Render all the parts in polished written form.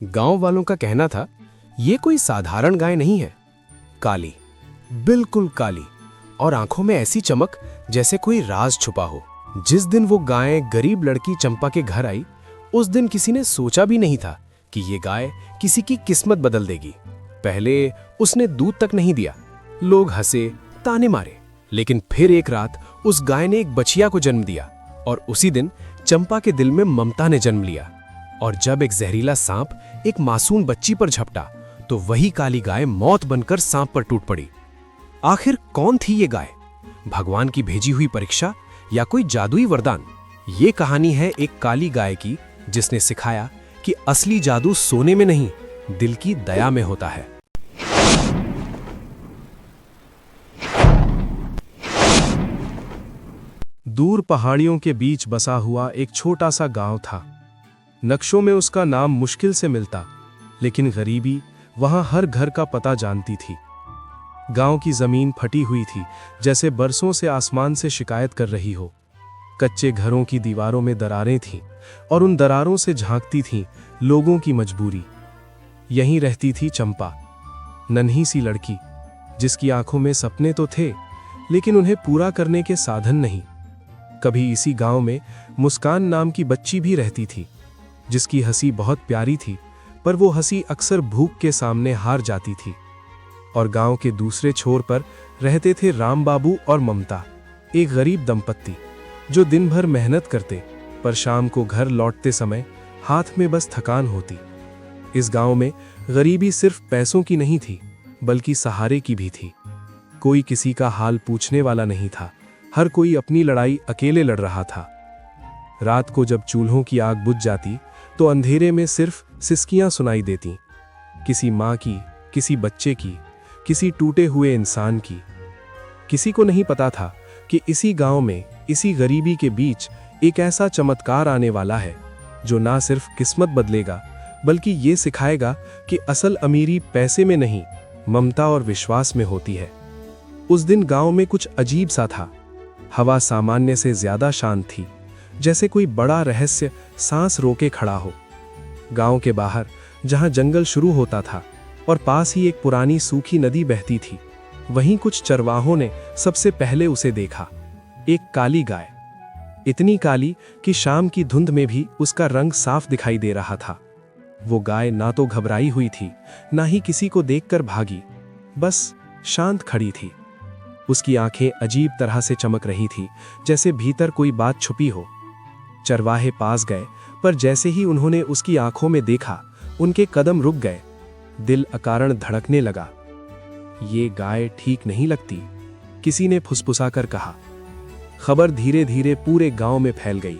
गांव वालों का कहना था, ये कोई साधारण गाय नहीं है। काली, बिल्कुल काली, और आंखों में ऐसी चमक जैसे कोई राज छुपा हो। जिस दिन वो गाय गरीब लड़की चंपा के घर आई, उस दिन किसी ने सोचा भी नहीं था कि ये गाय किसी की किस्मत बदल देगी। पहले उसने दूध तक नहीं दिया, लोग हंसे, ताने मारे। लेकिन फिर एक रात उस गाय ने एक बछिया को जन्म दिया, और उसी दिन चंपा के दिल में ममता ने जन्म लिया। और जब एक जहरीला सांप एक मासूम बच्ची पर झपटा, तो वही काली गाय मौत बनकर सांप पर टूट पड़ी। आखिर कौन थी ये गाय? भगवान की भेजी हुई परीक्षा या कोई जादुई वरदान? ये कहानी है एक काली गाय की, जिसने सिखाया कि असली जादू सोने में नहीं, दिल की दया में होता है। दूर पहाड़ियों के बीच बसा हुआ एक छोटा सा गांव था। नक्शों में उसका नाम मुश्किल से मिलता, लेकिन गरीबी वहां हर घर का पता जानती थी। गांव की जमीन फटी हुई थी, जैसे बरसों से आसमान से शिकायत कर रही हो। कच्चे घरों की दीवारों में दरारें थीं, और उन दरारों से झांकती थीं लोगों की मजबूरी। यहीं रहती थी चंपा, नन्ही सी लड़की, जिसकी आंखों में सपने तो थे, लेकिन उन्हें पूरा करने के साधन नहीं। कभी इसी गांव में मुस्कान नाम की बच्ची भी रहती थी, जिसकी हंसी बहुत प्यारी थी, पर वो हंसी अक्सर भूख के सामने हार जाती थी। और गांव के दूसरे छोर पर रहते थे राम बाबू और ममता, एक गरीब दंपत्ति जो दिन भर मेहनत करते, पर शाम को घर लौटते समय हाथ में बस थकान होती। इस गांव में गरीबी सिर्फ पैसों की नहीं थी, बल्कि सहारे की भी थी। कोई किसी का हाल पूछने वाला नहीं था, हर कोई अपनी लड़ाई अकेले लड़ रहा था। रात को जब चूल्हों की आग बुझ जाती, तो अंधेरे में सिर्फ सिसकियां सुनाई देती, किसी माँ की, किसी बच्चे की, किसी टूटे हुए इंसान की। किसी को नहीं पता था कि इसी गांव में, इसी गरीबी के बीच एक ऐसा चमत्कार आने वाला है, जो ना सिर्फ किस्मत बदलेगा, बल्कि ये सिखाएगा कि असल अमीरी पैसे में नहीं, ममता और विश्वास में होती है। उस दिन गांव में कुछ अजीब सा था। हवा सामान्य से ज्यादा शांत थी, जैसे कोई बड़ा रहस्य सांस रोके खड़ा हो। गांव के बाहर, जहां जंगल शुरू होता था और पास ही एक पुरानी सूखी नदी बहती थी, वहीं कुछ चरवाहों ने सबसे पहले उसे देखा। एक काली गाय, इतनी काली कि शाम की धुंध में भी उसका रंग साफ दिखाई दे रहा था। वो गाय ना तो घबराई हुई थी, ना ही किसी को देखकर भागी, बस शांत खड़ी थी। उसकी आंखें अजीब तरह से चमक रही थी, जैसे भीतर कोई बात छुपी हो। चरवाहे पास गए, पर जैसे ही उन्होंने उसकी आंखों में देखा, उनके कदम रुक गए। दिल अकारण धड़कने लगा। ये गाय ठीक नहीं लगती, किसी ने फुसफुसाकर कहा। खबर धीरे धीरे पूरे गांव में फैल गई।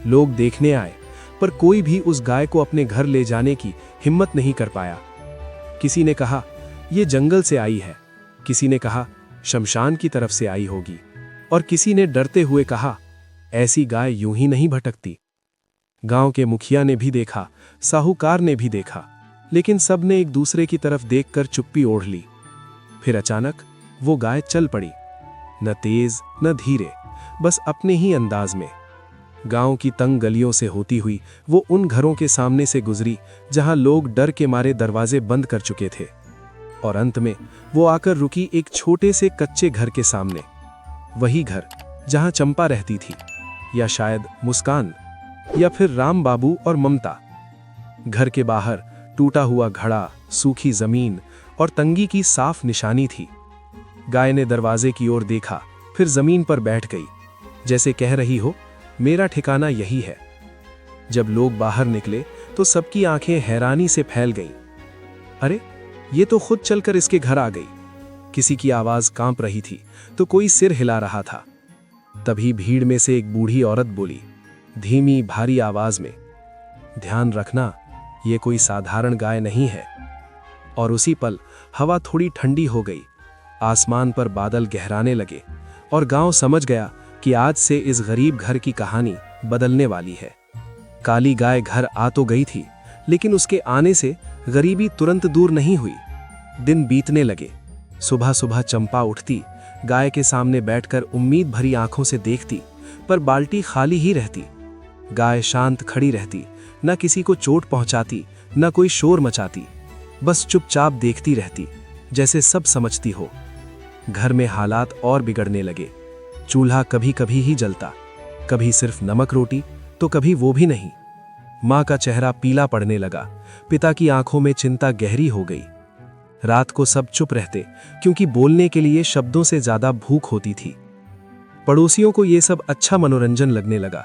लोग देखने आए, पर कोई भी उस गाय को अपने घर ले जाने की हिम्मत नहीं कर पाया। किसी ने कहा, ये जंगल से आई है, किसी ने कहा शमशान की तरफ से आई होगी, और किसी ने डरते हुए कहा, ऐसी गाय यूं ही नहीं भटकती। गांव के मुखिया ने भी देखा, साहूकार ने भी देखा, लेकिन सब ने एक दूसरे की तरफ देखकर चुप्पी ओढ़ ली। फिर अचानक वो गाय चल पड़ी, न तेज न धीरे, बस अपने ही अंदाज में। गांव की तंग गलियों से होती हुई वो उन घरों के सामने से गुजरी, जहां लोग डर के मारे दरवाजे बंद कर चुके थे, और अंत में वो आकर रुकी एक छोटे से कच्चे घर के सामने। वही घर जहां चंपा रहती थी, या शायद मुस्कान, या फिर राम बाबू और ममता। घर के बाहर टूटा हुआ घड़ा, सूखी जमीन और तंगी की साफ निशानी थी। गाय ने दरवाजे की ओर देखा, फिर जमीन पर बैठ गई, जैसे कह रही हो, मेरा ठिकाना यही है। जब लोग बाहर निकले, तो सबकी आंखें हैरानी से फैल गईं। अरे, ये तो खुद चलकर इसके घर आ गई। किसी की आवाज कांप रही थी, तो कोई सिर हिला रहा था। तभी भीड़ में से एक बूढ़ी औरत बोली, धीमी भारी आवाज में, ध्यान रखना, ये कोई साधारण गाय नहीं है। और उसी पल हवा थोड़ी ठंडी हो गई, आसमान पर बादल गहराने लगे, और गांव समझ गया कि आज से इस गरीब घर की कहानी बदलने वाली है। काली गाय घर आ तो गई थी, लेकिन उसके आने से गरीबी तुरंत दूर नहीं हुई। दिन बीतने लगे। सुबह सुबह चंपा उठती, गाय के सामने बैठकर उम्मीद भरी आंखों से देखती, पर बाल्टी खाली ही रहती। गाय शांत खड़ी रहती, न किसी को चोट पहुंचाती, न कोई शोर मचाती, बस चुपचाप देखती रहती, जैसे सब समझती हो। घर में हालात और बिगड़ने लगे। चूल्हा कभी कभी ही जलता, कभी सिर्फ नमक रोटी, तो कभी वो भी नहीं। माँ का चेहरा पीला पड़ने लगा, पिता की आंखों में चिंता गहरी हो गई। रात को सब चुप रहते, क्योंकि बोलने के लिए शब्दों से ज्यादा भूख होती थी। पड़ोसियों को ये सब अच्छा मनोरंजन लगने लगा।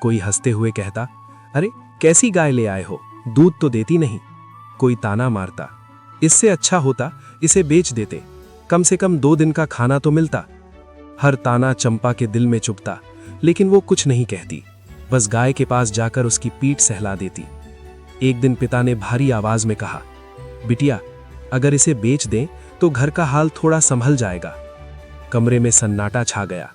कोई हंसते हुए कहता, अरे कैसी गाय ले आए हो, दूध तो देती नहीं। कोई ताना मारता, इससे अच्छा होता इसे बेच देते, कम से कम 2 दिन का खाना तो मिलता। हर ताना चंपा के दिल में चुभता, लेकिन वो कुछ नहीं कहती, बस गाय के पास जाकर उसकी पीठ सहला देती। एक दिन पिता ने भारी आवाज में कहा, बिटिया, अगर इसे बेच दें तो घर का हाल थोड़ा संभल जाएगा। कमरे में सन्नाटा छा गया।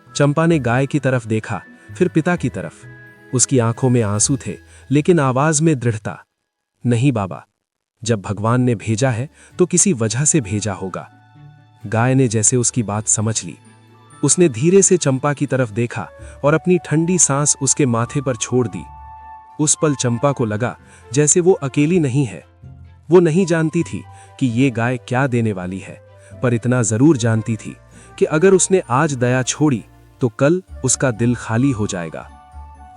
चंपा ने गाय की तरफ देखा, फिर पिता की तरफ। उसकी आंखों में आंसू थे, लेकिन आवाज में दृढ़ता। नहीं बाबा, जब भगवान ने भेजा है तो किसी वजह से भेजा होगा। गाय ने जैसे उसकी बात समझ ली। उसने धीरे से चंपा की तरफ देखा और अपनी ठंडी सांस उसके माथे पर छोड़ दी। उस पल चंपा को लगा जैसे वो अकेली नहीं है। वो नहीं जानती थी कि ये गाय क्या देने वाली है, पर इतना जरूर जानती थी कि अगर उसने आज दया छोड़ी तो कल उसका दिल खाली हो जाएगा।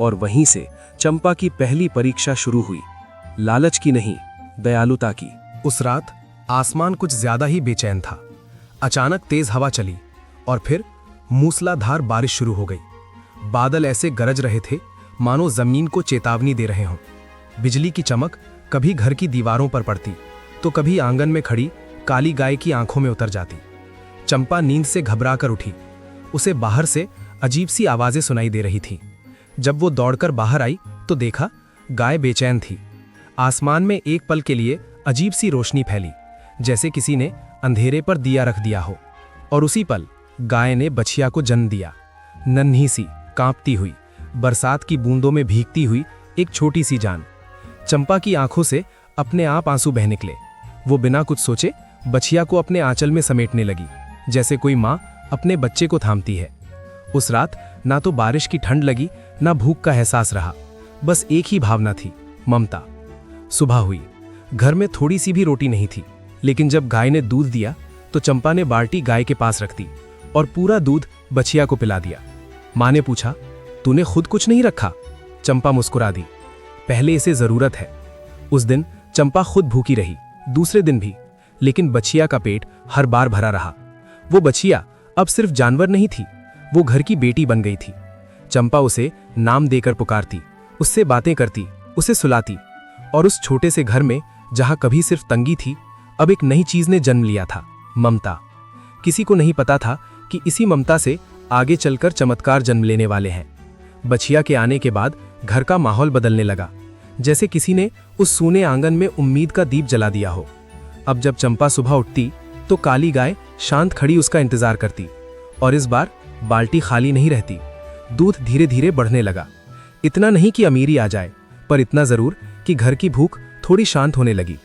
और वहीं से चंपा की पहली परीक्षा शुरू हुई, लालच की नहीं, दयालुता की। उस रात आसमान कुछ ज्यादा ही बेचैन था। अचानक तेज हवा चली और फिर मूसलाधार बारिश शुरू हो गई। बादल ऐसे गरज रहे थे मानो जमीन को चेतावनी दे रहे हों। बिजली की चमक कभी घर की दीवारों पर पड़ती तो कभी आंगन में खड़ी काली गाय की आंखों में उतर जाती। चंपा नींद से घबरा कर उठी। उसे बाहर से अजीब सी आवाजें सुनाई दे रही थीं। जब वो दौड़कर बाहर आई तो देखा गाय बेचैन थी। आसमान में एक पल के लिए अजीब सी रोशनी फैली, जैसे किसी ने अंधेरे पर दिया रख दिया हो। और उसी पल गाय ने बछिया को जन्म दिया। नन्ही सी, कांपती हुई, बरसात की बूंदों में भीगती हुई एक छोटी सी जान। चंपा की आंखों से अपने आप आंसू बह निकले। वो बिना कुछ सोचे बछिया को अपने आंचल में समेटने लगी, जैसे कोई माँ अपने बच्चे को थामती है। उस रात ना तो बारिश की ठंड लगी, ना भूख का एहसास रहा, बस एक ही भावना थी, ममता। सुबह हुई। घर में थोड़ी सी भी रोटी नहीं थी, लेकिन जब गाय ने दूध दिया तो चंपा ने बाल्टी गाय के पास रख दी और पूरा दूध बछिया को पिला दिया। माँ ने पूछा, तूने खुद कुछ नहीं रखा? चंपा मुस्कुरा दी, पहले इसे जरूरत है। उस दिन चंपा खुद भूखी रही, दूसरे दिन भी, लेकिन बछिया का पेट हर बार भरा रहा। वो बछिया अब सिर्फ जानवर नहीं थी, वो घर की बेटी बन गई थी। चंपा उसे नाम देकर पुकारती, उससे बातें करती, उसे सुलाती। और उस छोटे से घर में जहां कभी सिर्फ तंगी थी, अब एक नई चीज ने जन्म लिया था, ममता। किसी को नहीं पता था कि इसी ममता से आगे चलकर चमत्कार जन्म लेने वाले हैं। बछिया के आने के बाद घर का माहौल बदलने लगा, जैसे किसी ने उस सूने आंगन में उम्मीद का दीप जला दिया हो। अब जब चंपा सुबह उठती तो काली गाय शांत खड़ी उसका इंतजार करती। और इस बार बाल्टी खाली नहीं रहती, दूध धीरे धीरे बढ़ने लगा। इतना नहीं कि अमीरी आ जाए, पर इतना जरूर कि घर की भूख थोड़ी शांत होने लगी।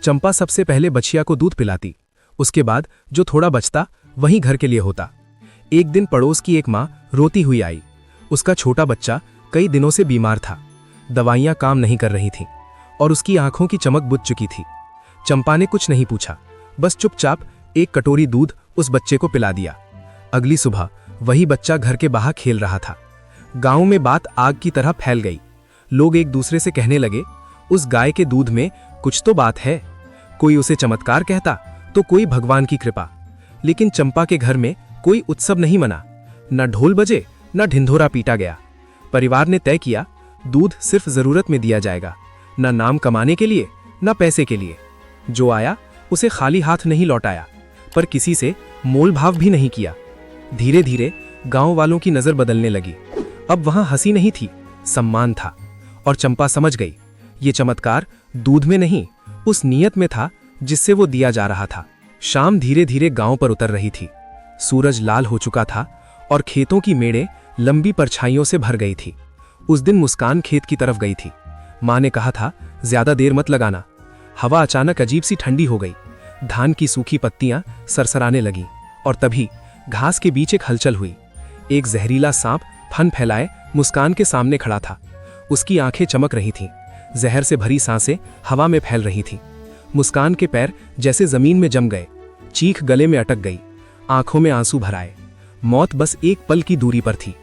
चंपा सबसे पहले बछिया को दूध पिलाती, उसके बाद जो थोड़ा बचता वही घर के लिए होता। एक दिन पड़ोस की एक माँ रोती हुई आई। उसका छोटा बच्चा कई दिनों से बीमार था, दवाइयां काम नहीं कर रही थीं और उसकी आंखों की चमक बुझ चुकी थी। चंपा ने कुछ नहीं पूछा, बस चुपचाप एक कटोरी दूध उस बच्चे को पिला दिया। अगली सुबह वही बच्चा घर के बाहर खेल रहा था। गांव में बात आग की तरह फैल गई। लोग एक दूसरे से कहने लगे, उस गाय के दूध में कुछ तो बात है। कोई उसे चमत्कार कहता तो कोई भगवान की कृपा। लेकिन चंपा के घर में कोई उत्सव नहीं मना, न ढोल बजे, न ढिंढोरा पीटा गया। परिवार ने तय किया, दूध सिर्फ जरूरत में दिया जाएगा, न नाम कमाने के लिए, न पैसे के लिए। जो आया उसे खाली हाथ नहीं लौटाया, पर किसी से मोल भाव भी नहीं किया। धीरे धीरे गांव वालों की नजर बदलने लगी। अब वहां हंसी नहीं थी, सम्मान था। और चंपा समझ गई, ये चमत्कार दूध में नहीं, उस नियत में था जिससे वो दिया जा रहा था। शाम धीरे धीरे गांव पर उतर रही थी। सूरज लाल हो चुका था और खेतों की मेड़ें लंबी परछाइयों से भर गई थी। उस दिन मुस्कान खेत की तरफ गई थी। माँ ने कहा था, ज्यादा देर मत लगाना। हवा अचानक अजीब सी ठंडी हो गई। धान की सूखी पत्तियां सरसराने लगीं और तभी घास के बीच एक हलचल हुई। एक जहरीला सांप फन फैलाए मुस्कान के सामने खड़ा था। उसकी आंखें चमक रही थीं, जहर से भरी सांसें हवा में फैल रही थीं। मुस्कान के पैर जैसे जमीन में जम गए, चीख गले में अटक गई, आंखों में आंसू भर आए। मौत बस एक पल की दूरी पर थी।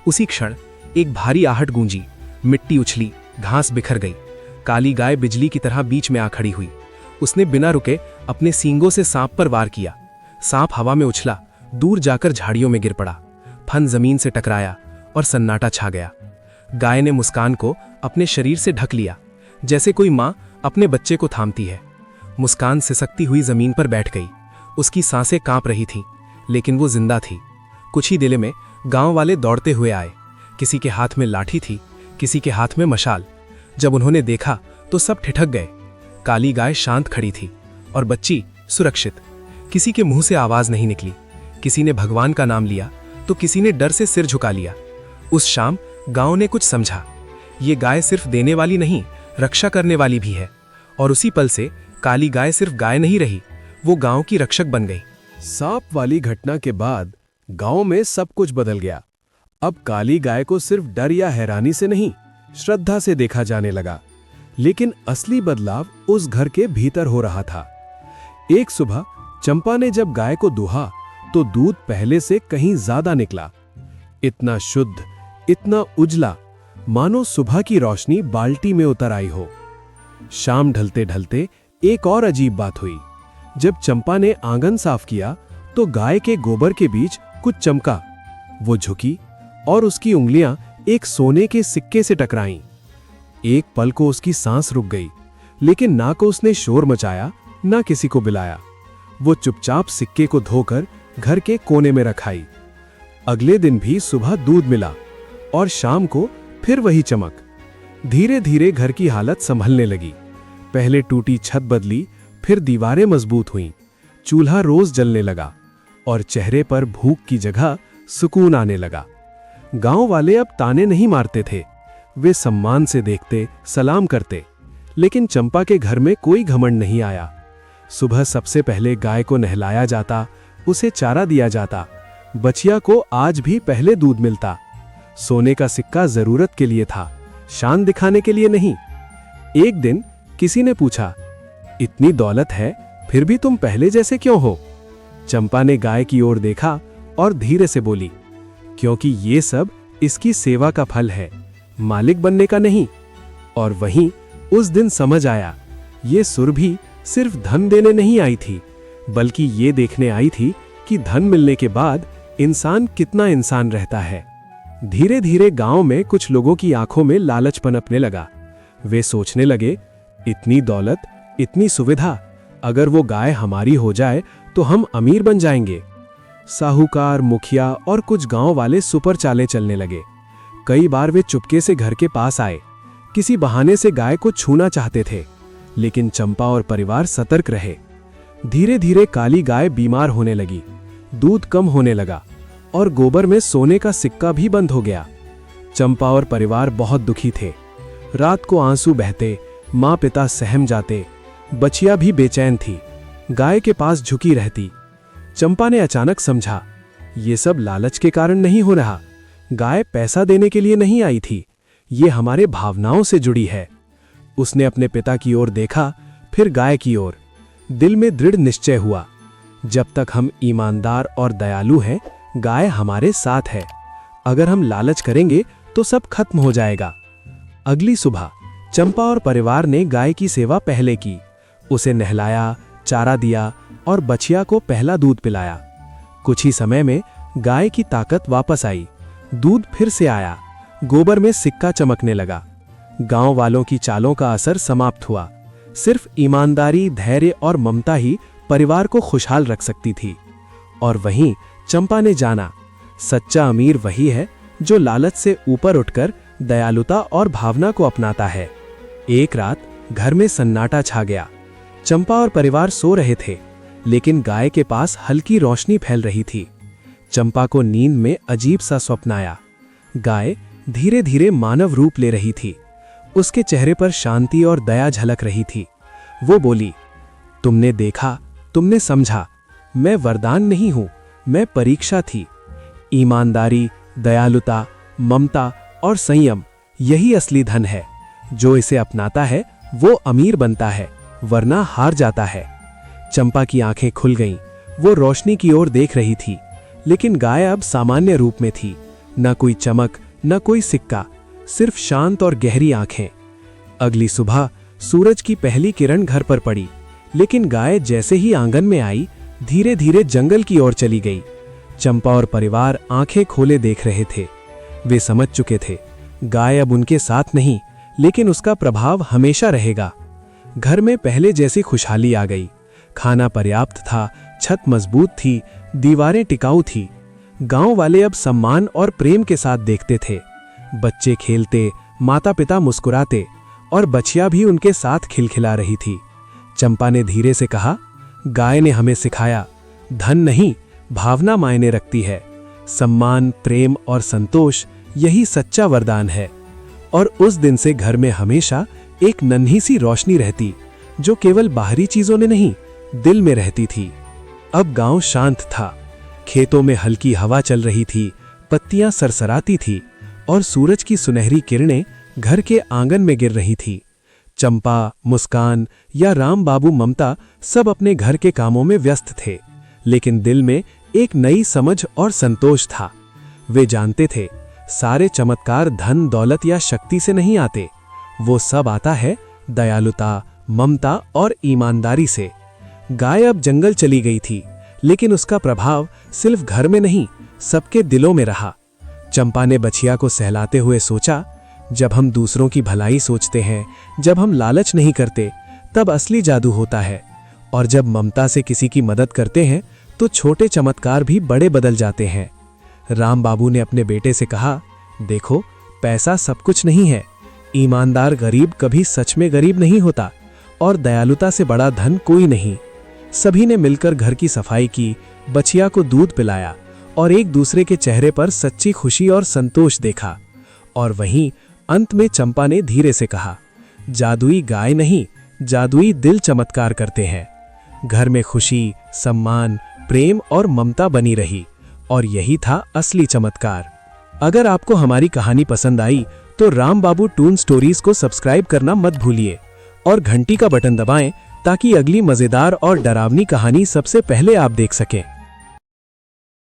उसी क्षण एक भारी आहट गूंजी, मिट्टी उछली, घास बिखर गई। काली गाय बिजली की तरह बीच में आ खड़ी हुई। उसने बिना रुके अपने सींगों से सांप पर वार किया। सांप हवा में उछला, दूर जाकर झाड़ियों में गिर पड़ा। फन जमीन से टकराया और सन्नाटा छा गया। गाय ने मुस्कान को अपने शरीर से ढक लिया, जैसे कोई मां अपने बच्चे को थामती है। मुस्कान सिसकती हुई जमीन पर बैठ गई। उसकी सांसें कांप रही थीं, लेकिन वो जिंदा थी। कुछ ही देर में गांव वाले दौड़ते हुए आए। किसी के हाथ में लाठी थी, किसी के हाथ में मशाल। जब उन्होंने देखा तो सब ठिठक गए। काली गाय शांत खड़ी थी और बच्ची सुरक्षित। किसी के मुंह से आवाज नहीं निकली। किसी ने भगवान का नाम लिया तो किसी ने डर से सिर झुका लिया। उस शाम गांव ने कुछ समझा। ये गाय सिर्फ देने वाली नहीं, रक्षा करने वाली भी है। और उसी पल से काली गाय सिर्फ गाय नहीं रही, वो गांव की रक्षक बन गई। सांप वाली घटना के बाद गांव में सब कुछ बदल गया। अब काली गाय को सिर्फ डर या हैरानी से नहीं, श्रद्धा से देखा जाने लगा। लेकिन असली बदलाव उस घर के भीतर हो रहा था। एक सुबह चंपा ने जब गाय को दुहा तो दूध पहले से कहीं ज्यादा निकला। इतना शुद्ध, इतना उजला, मानो सुबह की रोशनी बाल्टी में उतर आई हो। शाम ढलते ढलते एक और अजीब बात हुई। जब चंपा ने आंगन साफ किया तो गाय के गोबर के बीच कुछ चमका। वो झुकी और उसकी उंगलियां एक सोने के सिक्के से टकराईं। एक पल को उसकी सांस रुक गई, लेकिन ना को उसने शोर मचाया, ना किसी को बुलाया। वो चुपचाप सिक्के को धोकर घर के कोने में रखाई। अगले दिन भी सुबह दूध मिला और शाम को फिर वही चमक। धीरे धीरे घर की हालत संभलने लगी। पहले टूटी छत बदली, फिर दीवारें मजबूत हुईं। चूल्हा रोज जलने लगा और चेहरे पर भूख की जगह सुकून आने लगा। गांव वाले अब ताने नहीं मारते थे, वे सम्मान से देखते, सलाम करते। लेकिन चंपा के घर में कोई घमंड नहीं आया। सुबह सबसे पहले गाय को नहलाया जाता, उसे चारा दिया जाता। बछिया को आज भी पहले दूध मिलता। सोने का सिक्का जरूरत के लिए था, शान दिखाने के लिए नहीं। एक दिन किसी ने पूछा, इतनी दौलत है फिर भी तुम पहले जैसे क्यों हो? चंपा ने गाय की ओर देखा और धीरे से बोली, क्योंकि ये सब इसकी सेवा का फल है, मालिक बनने का नहीं। और वहीं उस दिन समझ आया, ये सुरभि सिर्फ धन देने नहीं आई थी, बल्कि ये देखने आई थी कि धन मिलने के बाद इंसान कितना इंसान रहता है। धीरे धीरे गांव में कुछ लोगों की आंखों में लालच पनपने लगा। वे सोचने लगे, इतनी दौलत, इतनी सुविधा, अगर वो गाय हमारी हो जाए तो हम अमीर बन जाएंगे। साहूकार, मुखिया और कुछ गांव वाले सुपर चालें चलने लगे। कई बार वे चुपके से घर के पास आए, किसी बहाने से गाय को छूना चाहते थे, लेकिन चंपा और परिवार सतर्क रहे। धीरे धीरे काली गाय बीमार होने लगी, दूध कम होने लगा और गोबर में सोने का सिक्का भी बंद हो गया। चंपा और परिवार बहुत दुखी थे। रात को आंसू बहते, माँ पिता सहम जाते, बछिया भी बेचैन थी, गाय के पास झुकी रहती। चंपा ने अचानक समझा, ये सब लालच के कारण नहीं हो रहा। गाय पैसा देने के लिए नहीं आई थी, ये हमारे भावनाओं से जुड़ी है। उसने अपने पिता की ओर देखा, फिर गाय की ओर। दिल में दृढ़ निश्चय हुआ, जब तक हम ईमानदार और दयालु हैं, गाय हमारे साथ है। अगर हम लालच करेंगे तो सब खत्म हो जाएगा। अगली सुबह चंपा और परिवार ने गाय की सेवा पहले की। उसे नहलाया, चारा दिया और बछिया को पहला दूध पिलाया। कुछ ही समय में गाय की ताकत वापस आई, दूध फिर से आया, गोबर में सिक्का चमकने लगा। गांव वालों की चालों का असर समाप्त हुआ। सिर्फ ईमानदारी, धैर्य और ममता ही परिवार को खुशहाल रख सकती थी। और वहीं चंपा ने जाना, सच्चा अमीर वही है जो लालच से ऊपर उठकर दयालुता और भावना को अपनाता है। एक रात घर में सन्नाटा छा गया। चंपा और परिवार सो रहे थे, लेकिन गाय के पास हल्की रोशनी फैल रही थी। चंपा को नींद में अजीब सा स्वप्न आया। गाय धीरे धीरे मानव रूप ले रही थी। उसके चेहरे पर शांति और दया झलक रही थी। वो बोली, तुमने देखा, तुमने समझा, मैं वरदान नहीं हूं, मैं परीक्षा थी। ईमानदारी, दयालुता, ममता और संयम, यही असली धन है। जो इसे अपनाता है वो अमीर बनता है, वरना हार जाता है। चंपा की आंखें खुल गईं। वो रोशनी की ओर देख रही थी, लेकिन गाय अब सामान्य रूप में थी। न कोई चमक, न कोई सिक्का, सिर्फ शांत और गहरी आंखें। अगली सुबह सूरज की पहली किरण घर पर पड़ी, लेकिन गाय जैसे ही आंगन में आई, धीरे धीरे जंगल की ओर चली गई। चंपा और परिवार आंखें खोले देख रहे थे। वे समझ चुके थे, गाय अब उनके साथ नहीं, लेकिन उसका प्रभाव हमेशा रहेगा। घर में पहले जैसी खुशहाली आ गई। खाना पर्याप्त था, छत मजबूत थी, दीवारें टिकाऊ थी। गांव वाले अब सम्मान और प्रेम के साथ देखते थे। बच्चे खेलते, माता पिता मुस्कुराते, और बछिया भी उनके साथ खिलखिला रही थी। चंपा ने धीरे से कहा, गाय ने हमें सिखाया, धन नहीं, भावना मायने रखती है। सम्मान, प्रेम और संतोष, यही सच्चा वरदान है। और उस दिन से घर में हमेशा एक नन्ही सी रोशनी रहती, जो केवल बाहरी चीजों में नहीं, दिल में रहती थी। अब गांव शांत था। खेतों में हल्की हवा चल रही थी, पत्तियां सरसराती थी, और सूरज की सुनहरी किरणें घर के आंगन में गिर रही थी। चंपा, मुस्कान या राम बाबू ममता सब अपने घर के कामों में व्यस्त थे, लेकिन दिल में एक नई समझ और संतोष था। वे जानते थे, सारे चमत्कार धन, दौलत या शक्ति से नहीं आते। वो सब आता है दयालुता, ममता और ईमानदारी से। गाय अब जंगल चली गई थी, लेकिन उसका प्रभाव सिर्फ घर में नहीं, सबके दिलों में रहा। चंपा ने बछिया को सहलाते हुए सोचा, जब हम दूसरों की भलाई सोचते हैं, जब हम लालच नहीं करते, तब असली जादू होता है। और जब ममता से किसी की मदद करते हैं, तो छोटे चमत्कार भी बड़े बदल जाते हैं। राम बाबू ने अपने बेटे से कहा, देखो, पैसा सब कुछ नहीं है। ईमानदार गरीब कभी सच में गरीब नहीं होता, और दयालुता से बड़ा धन कोई नहीं। सभी ने मिलकर घर की सफाई की, बछिया को दूध पिलाया, और एक दूसरे के चेहरे पर सच्ची खुशी और संतोष देखा। और वहीं अंत में चंपा ने धीरे से कहा, जादुई गाय नहीं, जादुई दिल चमत्कार करते हैं। घर में खुशी, सम्मान, प्रेम और ममता बनी रही, और यही था असली चमत्कार। अगर आपको हमारी कहानी पसंद आई तो राम बाबू टून स्टोरीज को सब्सक्राइब करना मत भूलिए, और घंटी का बटन दबाएं ताकि अगली मजेदार और डरावनी कहानी सबसे पहले आप देख सकें।